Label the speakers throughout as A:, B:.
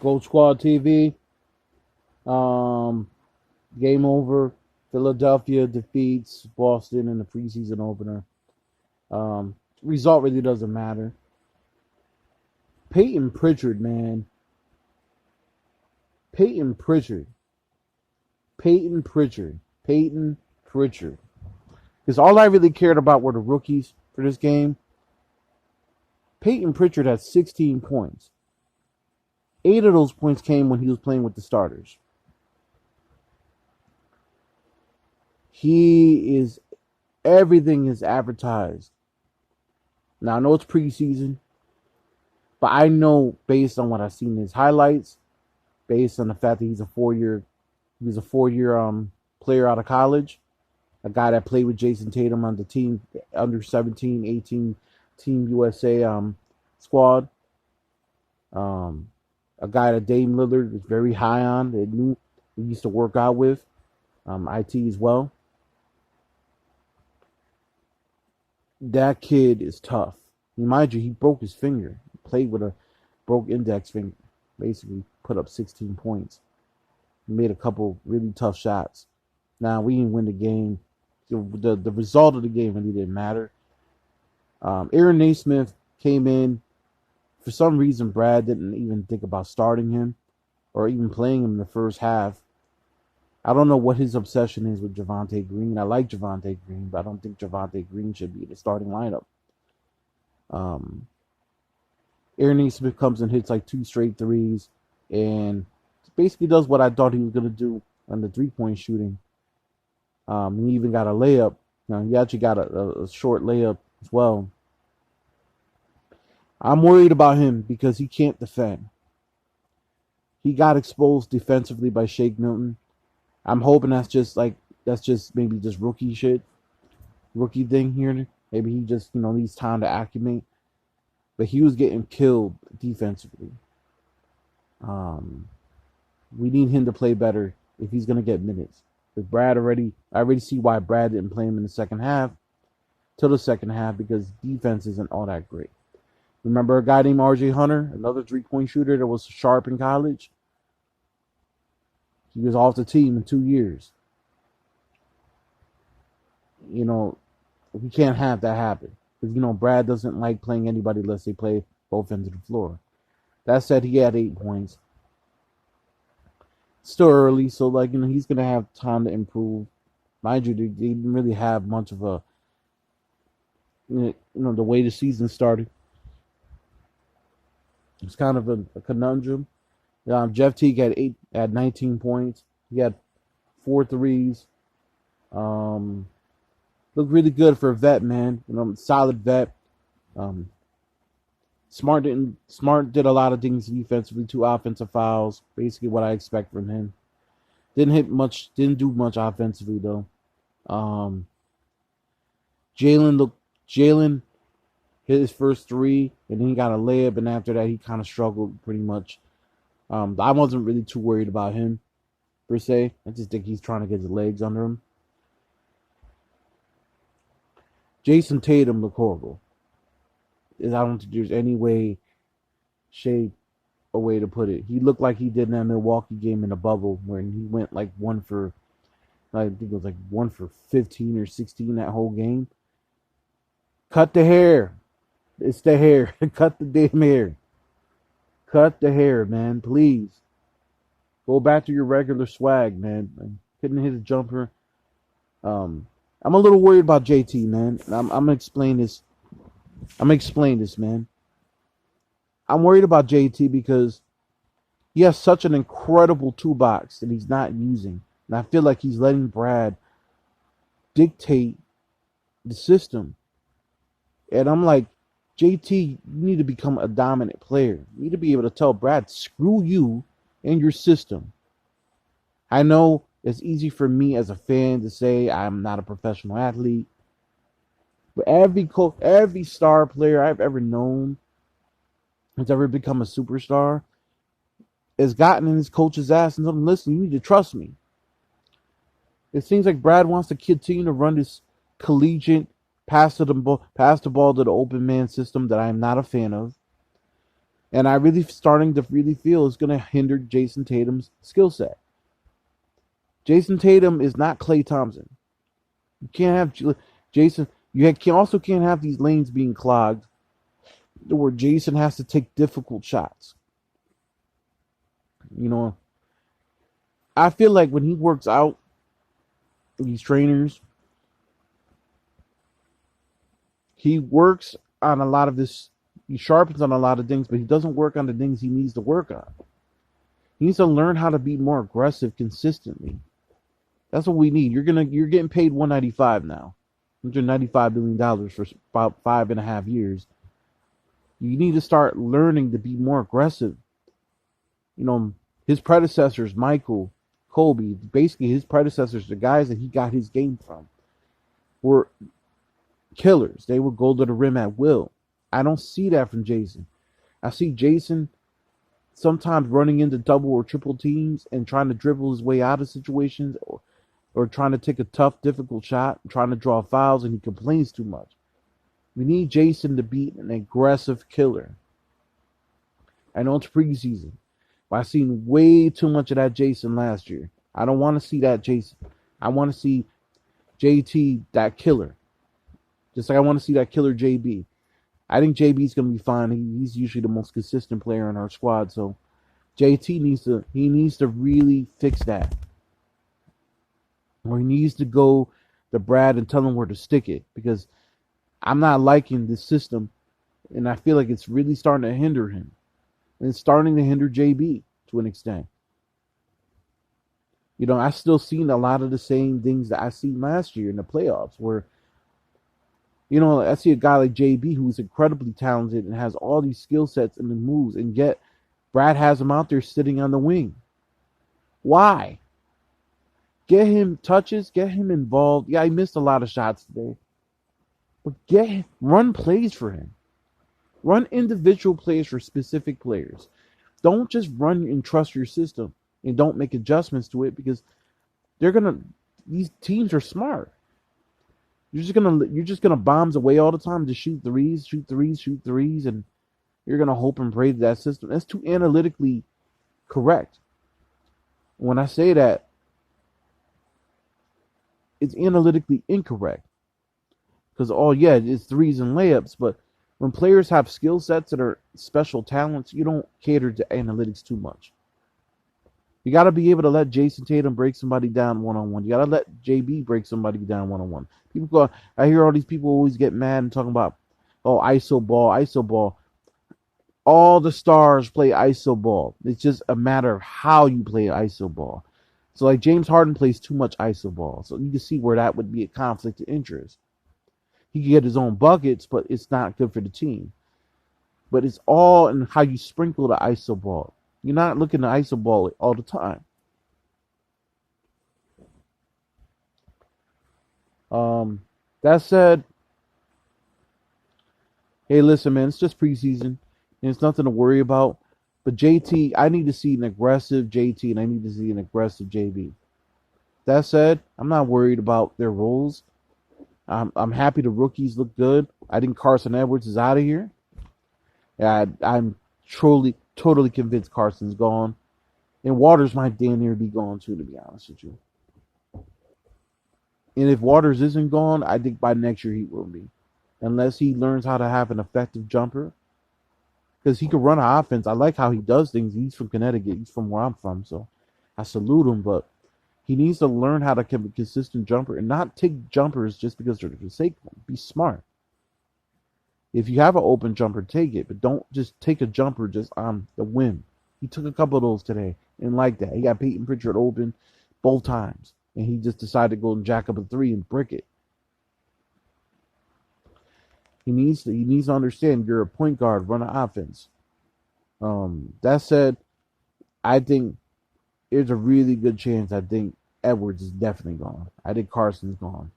A: Gold Squad TV. Game over. Philadelphia defeats Boston in the preseason opener. Result really doesn't matter. Peyton Pritchard, man. Peyton Pritchard. Peyton Pritchard. Peyton Pritchard. Because all I really cared about were the rookies for this game. Peyton Pritchard had 16 points. 8 of those points came when he was playing with the starters. Everything is advertised. Now, I know it's preseason, but I know based on what I've seen in his highlights, based on the fact that he's a four-year player out of college, a guy that played with Jason Tatum on the team under 17, 18 Team USA squad. A guy that Dame Lillard was very high on, that knew he used to work out with, IT as well. That kid is tough. Mind you, he broke his finger. He played with a broke index finger. Basically put up 16 points. He made a couple really tough shots. Now, we didn't win the game. The result of the game really didn't matter. Aaron Naismith came in. For some reason, Brad didn't even think about starting him or even playing him in the first half. I don't know what his obsession is with Javonte Green. I like Javonte Green, but I don't think Javonte Green should be the starting lineup. Aaron Naismith comes and hits like 2 straight threes and basically does what I thought he was going to do on the three-point shooting. He even got a layup. He actually got a short layup as well. I'm worried about him because he can't defend. He got exposed defensively by Shake Milton. I'm hoping that's just maybe just rookie thing here. Maybe he just needs time to acclimate. But he was getting killed defensively. We need him to play better if he's gonna get minutes. With I already see why Brad didn't play him in the second half, because defense isn't all that great. Remember a guy named R.J. Hunter, another 3-point shooter that was sharp in college? He was off the team in 2 years. We can't have that happen. Because, Brad doesn't like playing anybody unless they play both ends of the floor. That said, he had 8 points. Still early, so, he's going to have time to improve. Mind you, they didn't really have much of a, the way the season started. It's kind of a conundrum. Jeff Teague had 19 points. He had 4 threes. Looked really good for a vet, man. Solid vet. Smart did a lot of things defensively. 2 offensive fouls. Basically what I expect from him. Didn't do much offensively though. Jalen hit his first 3, and then he got a layup, and after that he kind of struggled pretty much. I wasn't really too worried about him, per se. I just think he's trying to get his legs under him. Jason Tatum looked horrible. I don't think there's any way, shape, or way to put it. He looked like he did in that Milwaukee game in the bubble, where he went I think it was 1 for 15 or 16 that whole game. Cut the hair. It's the hair. Cut the damn hair. Cut the hair, man. Please. Go back to your regular swag, man. Couldn't hit a jumper. I'm a little worried about JT, man. I'm gonna explain this. Man. I'm worried about JT because he has such an incredible toolbox that he's not using. And I feel like he's letting Brad dictate the system. And I'm like, JT, you need to become a dominant player. You need to be able to tell Brad, screw you and your system. I know it's easy for me as a fan to say I'm not a professional athlete. But every star player I've ever known has ever become a superstar has gotten in his coach's ass and told him, listen, you need to trust me. It seems like Brad wants to continue to run this collegiate pass the ball to the open man system that I'm not a fan of. And I really starting to really feel it's going to hinder Jason Tatum's skill set. Jason Tatum is not Klay Thompson. You can't have Jason. Also can't have these lanes being clogged where Jason has to take difficult shots. You know, I feel like when he works out, these trainers, he works on a lot of this. He sharpens on a lot of things, but he doesn't work on the things he needs to work on. He needs to learn how to be more aggressive consistently. That's what we need. You're getting paid $195 now, $195 million for about 5.5 years. You need to start learning to be more aggressive. You know, his predecessors, Michael, Kobe, basically his predecessors, the guys that he got his game from, were killers. They would go to the rim at will. I don't see that from Jason. I see Jason sometimes running into double or triple teams and trying to dribble his way out of situations, or trying to take a tough, difficult shot, trying to draw fouls, and he complains too much. We need Jason to be an aggressive killer. I know it's preseason, but I've seen way too much of that Jason last year. I don't want to see that Jason. I want to see JT, that killer. Just like I want to see that killer JB. I think JB's going to be fine. He's usually the most consistent player in our squad. So JT needs to really fix that. Or he needs to go to Brad and tell him where to stick it. Because I'm not liking this system. And I feel like it's really starting to hinder him. And it's starting to hinder JB to an extent. You know, I still seen a lot of the same things that I seen last year in the playoffs where, you know, I see a guy like JB who's incredibly talented and has all these skill sets and the moves, and yet Brad has him out there sitting on the wing. Why? Get him touches, get him involved. Yeah, he missed a lot of shots today. But run plays for him. Run individual plays for specific players. Don't just run and trust your system and don't make adjustments to it, because these teams are smart. You're just gonna bombs away all the time to shoot threes, and you're gonna hope and pray that system. That's too analytically correct. When I say that, it's analytically incorrect. Because it's threes and layups, but when players have skill sets that are special talents, you don't cater to analytics too much. You got to be able to let Jason Tatum break somebody down one-on-one. You got to let JB break somebody down one-on-one. I hear all these people always get mad and talking about, ISO ball. All the stars play ISO ball. It's just a matter of how you play ISO ball. So like James Harden plays too much ISO ball. So you can see where that would be a conflict of interest. He can get his own buckets, but it's not good for the team. But it's all in how you sprinkle the ISO ball. You're not looking at ISO ball all the time. That said, hey, listen, man, it's just preseason, and it's nothing to worry about. But JT, I need to see an aggressive JT, and I need to see an aggressive JB. That said, I'm not worried about their roles. I'm happy the rookies look good. I think Carson Edwards is out of here. I'm totally convinced Carson's gone. And Waters might damn near be gone too, to be honest with you. And if Waters isn't gone, I think by next year he will be. Unless he learns how to have an effective jumper. Because he can run an offense. I like how he does things. He's from Connecticut. He's from where I'm from. So I salute him. But he needs to learn how to be a consistent jumper and not take jumpers just because they're for the sake of them. Be smart. If you have an open jumper, take it. But don't just take a jumper just on the whim. He took a couple of those today and like that. He got Peyton Pritchard open both times. And he just decided to go and jack up a three and brick it. He needs to understand you're a point guard, run an offense. That said, I think there's a really good chance I think Edwards is definitely gone. I think Carson's gone.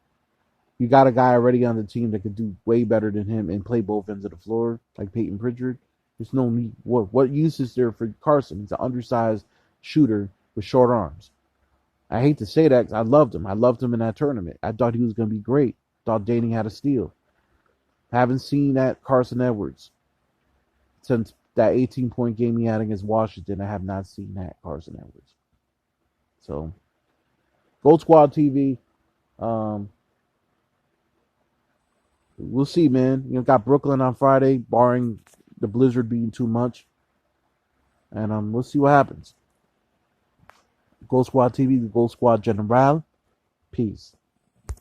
A: You got a guy already on the team that could do way better than him and play both ends of the floor, like Peyton Pritchard. There's no need. What use is there for Carson? He's an undersized shooter with short arms. I hate to say that because I loved him. I loved him in that tournament. I thought he was going to be great. Thought Danny had a steal. I haven't seen that Carson Edwards since that 18-point game he had against Washington, I have not seen that Carson Edwards. So, Gold Squad TV. We'll see, man. Got Brooklyn on Friday, barring the blizzard being too much, and we'll see what happens. Gold Squad TV, the Gold Squad General. Peace.